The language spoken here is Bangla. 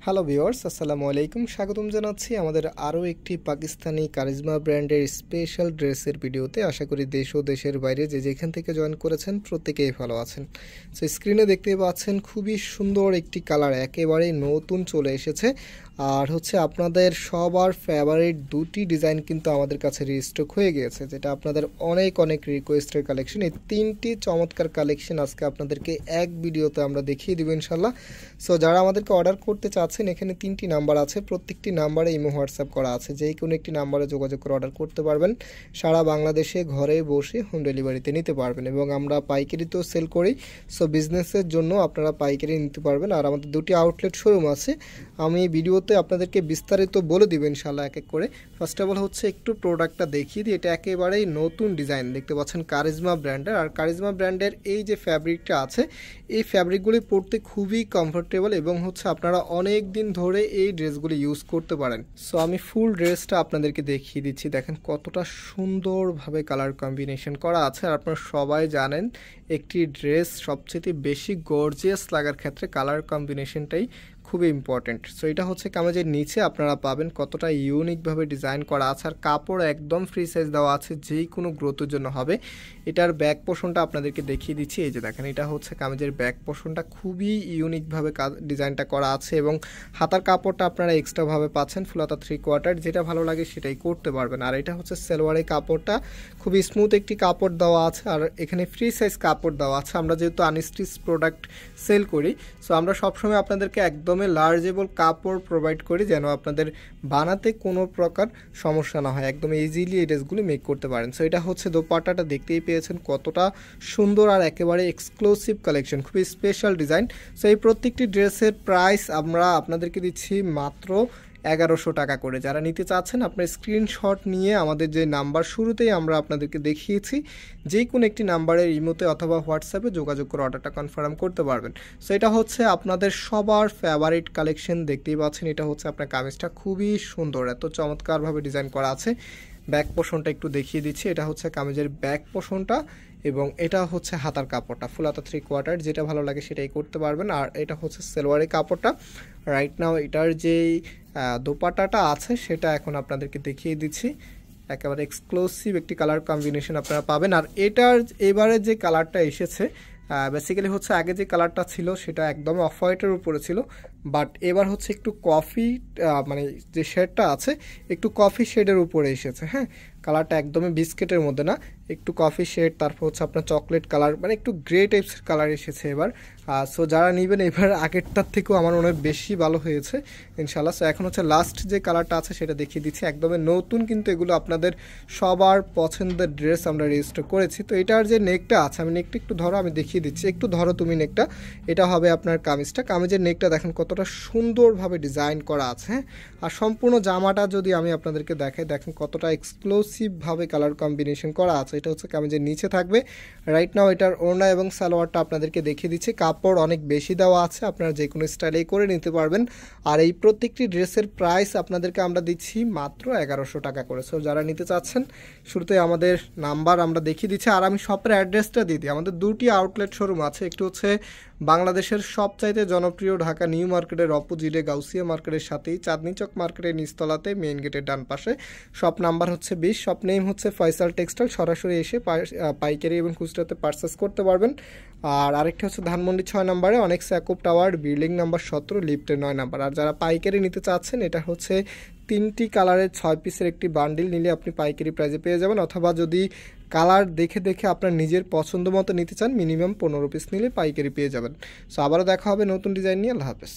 হ্যালো ভিউয়ার্স, আসসালামু আলাইকুম। স্বাগতম জানাচ্ছি আমাদের আরও একটি পাকিস্তানি কারিজমা ব্র্যান্ডের স্পেশাল ড্রেসের ভিডিওতে। আশা করি দেশ ও দেশের বাইরে যে যেখান থেকে জয়েন করেছেন প্রত্যেকেই ভালো আছেন। সো স্ক্রিনে দেখতে পাচ্ছেন খুবই সুন্দর একটি কালার, একেবারে নতুন চলে এসেছে। আর আপনাদের সবার ফেভারিট দুটি ডিজাইন কিন্তু আমাদের কাছে রিস্টক হয়ে গিয়েছে, যেটা আপনাদের অনেক অনেক রিকোয়েস্টের কালেকশন। এই তিনটি চমৎকার কালেকশন আজকে আপনাদেরকে এক ভিডিওতে আমরা দেখিয়ে দেবো ইনশাল্লাহ। সো যারা আমাদেরকে অর্ডার করতে চাচ্ছেন, এখানে তিনটি নাম্বার আছে, প্রত্যেকটি নাম্বারে ইমো হোয়াটসঅ্যাপ করা আছে, যেই কোনো একটি নাম্বারে যোগাযোগ করে অর্ডার করতে পারবেন। সারা বাংলাদেশে ঘরে বসে হোম ডেলিভারিতে নিতে পারবেন এবং আমরা পাইকারিতেও সেল করি। সো বিজনেসের জন্য আপনারা পাইকারি নিতে পারবেন। আর আমাদের দুটি আউটলেট শোরুম আছে, আমি ভিডিওতে আপনাদেরকে বিস্তারিত বলে দিব ইনশাল্লাহ এক এক করে। ফার্স্ট অফ অল একটু প্রোডাক্টটা দেখিয়ে দিই। এটা একেবারেই নতুন ডিজাইন দেখতে পাচ্ছেন কারিজমা ব্র্যান্ডের। আর কারিজমা ব্র্যান্ডের এই যে ফ্যাব্রিকটা আছে, এই ফ্যাব্রিকগুলি পরতে খুবই কমফোর্টেবল এবং আপনারা অনেক দিন ধরে এই ড্রেসগুলি ইউজ করতে পারেন। সো আমি ফুল ড্রেসটা আপনাদেরকে দেখিয়ে দিচ্ছি। দেখেন কতটা সুন্দরভাবে কালার কম্বিনেশন করা আছে। আর আপনারা সবাই জানেন একটি ড্রেস সবচেয়ে বেশি গর্জিয়াস লাগার ক্ষেত্রে কালার কম্বিনেশনটাই খুবই ইম্পর্টেন্ট। সো এটা কামিজের নিচে আপনারা পাবেন কতটা ইউনিকভাবে ডিজাইন করা আছে। আর কাপড় একদম ফ্রি সাইজ দেওয়া আছে, যেই কোনো গ্রোথের জন্য হবে। এটার ব্যাক পোর্শনটা আপনাদেরকে দেখিয়ে দিচ্ছি। এই যে দেখেন, এটা কামিজের ব্যাক পোর্শনটা খুবই ইউনিকভাবে ডিজাইনটা করা আছে এবং হাতার কাপড়টা আপনারা এক্সট্রাভাবে পাচ্ছেন ফুল হাতা 3/4। যেটা ভালো লাগে সেটাই করতে পারবেন। আর এটা সালোয়ারের কাপড়টা খুবই স্মুথ একটি কাপড় দেওয়া আছে। আর এখানে ফ্রি সাইজ কাপড় দেওয়া আছে। আমরা যেহেতু আনস্টিচ প্রোডাক্ট সেল করি, সো আমরা সবসময় আপনাদেরকে একদম লার্জেবল কাপড় প্রোভাইড করি, যেন আপনাদের বানাতে কোনো প্রকার সমস্যা না হয়, একদম ইজিলি এই ড্রেসগুলি মেক করতে পারেন। সো এটা দোপাট্টাটা দেখতেই পেয়েছেন কতটা সুন্দর আর একেবারে এক্সক্লুসিভ কালেকশন, খুবই স্পেশাল ডিজাইন। সো এই প্রত্যেকটি ড্রেসের প্রাইস আমরা আপনাদেরকে দিচ্ছি মাত্র 1100 টাকা করে। যারা নিতে চাচ্ছেন আপনার স্ক্রিনশট নিয়ে আমাদের যে নাম্বার শুরুতেই আমরা আপনাদেরকে দেখিয়েছি, যে কোনো একটি নাম্বারের ইমোতে অথবা হোয়াটসঅ্যাপে যোগাযোগ করে অর্ডারটা কনফার্ম করতে পারবেন। সো এটা আপনাদের সবার ফেভারিট কালেকশন দেখতেই পাচ্ছেন। এটা আপনার কামিজটা খুবই সুন্দর, এত চমৎকারভাবে ডিজাইন করা আছে। ব্যাক পোর্শনটা একটু দেখিয়ে দিচ্ছি। এটা কামিজের ব্যাক পোর্শনটা এবং এটা হাতার কাপড়টা ফুল হাতা 3/4। যেটা ভালো লাগে সেটাই করতে পারবেন। আর এটা সালোয়ারের কাপড়টা। রাইট নাও এটার যেই দোপাট্টাটা আছে সেটা এখন আপনাদেরকে দেখিয়ে দিচ্ছি। একেবারে এক্সক্লুসিভ একটি কালার কম্বিনেশন আপনারা পাবেন। আর এটার এবারে যে কালারটা এসেছে, বেসিক্যালি আগে যে কালারটা ছিল সেটা একদম অফ হোয়াইটের উপরে ছিল, বাট এবার একটু কফি, মানে যে শেডটা আছে একটু কফি শেডের উপরে এসেছে। হ্যাঁ, কালারটা একদমই বিস্কিটের মধ্যে না, একটু কফি শেড, তারপর আপনার চকলেট কালার, মানে একটু গ্রে টাইপসের কালার এসেছে এবার। সো যারা নেবেন এবার আগেরটার থেকেও আমার মনে হয় বেশি ভালো হয়েছে ইনশাল্লাহ। সো এখন লাস্ট যে কালারটা আছে সেটা দেখিয়ে দিচ্ছি। একদমই নতুন, কিন্তু এগুলো আপনাদের সবার পছন্দের ড্রেস আমরা রেজিস্টার করেছি। তো এটার যে নেকটা আছে, আমি নেকটা একটু ধরো, আমি দেখিয়ে দিচ্ছি, একটু ধরো তুমি নেকটা। এটা হবে আপনার কামিজটা। কামিজের নেকটা দেখেন কতটা সুন্দরভাবে ডিজাইন করা আছে। হ্যাঁ, আর সম্পূর্ণ জামাটা যদি আমি আপনাদেরকে দেখাই, দেখেন কতটা এক্সক্লুসিভভাবে কালার কম্বিনেশন করা আছে। এটা কামিজের নিচে থাকবে। রাইট নাও এটার ওড়না এবং সালোয়ারটা আপনাদেরকে দেখিয়ে দিচ্ছি। কাপড় অনেক বেশি দেওয়া আছে, আপনারা যে কোনো স্টাইলেই করে নিতে পারবেন। আর এই প্রত্যেকটি ড্রেসের প্রাইস আপনাদেরকে আমরা দিচ্ছি মাত্র 1100 টাকা করে। সো যারা নিতে চাচ্ছেন, শুরুতে আমাদের নাম্বার আমরা দেখিয়ে দিচ্ছি। আর আমি শপের অ্যাড্রেসটা দিয়ে দিই। আমাদের দুটি আউটলেট শোরুম আছে, একটু বাংলাদেশের সবচাইতে জনপ্রিয় ঢাকা নিউ মার্কেটের অপোজিটে গাউসিয়া মার্কেটের সাথেই চাঁদনি চক মার্কেটের নিচতলাতে মেইন গেটের ডান পাশে। Shop number 20, shop name Faisal textile. সরাসরি এসে পাইকারি এবং খুচরাতে পারচেস করতে পারবেন। আর আরেকটা ধানমন্ডি 6 নম্বরে অনেক স্যাকুপ টাওয়ার, বিল্ডিং নাম্বার 17, লিফটের 9 নাম্বার। আর যারা পাইকারি নিতে চাচ্ছেন, এটা 3টি কালারের 6 পিসের একটি বান্ডিল নিলে আপনি পাইকারি প্রাইজে পেয়ে যাবেন। অথবা যদি কালার দেখে আপনার নিজের পছন্দ মতো নিতে চান, মিনিমাম 15 পিস নিলে পাইকারি পেয়ে যাবেন। সো আবারও দেখা হবে নতুন ডিজাইন নিয়ে। আল্লাহ হাফেজ।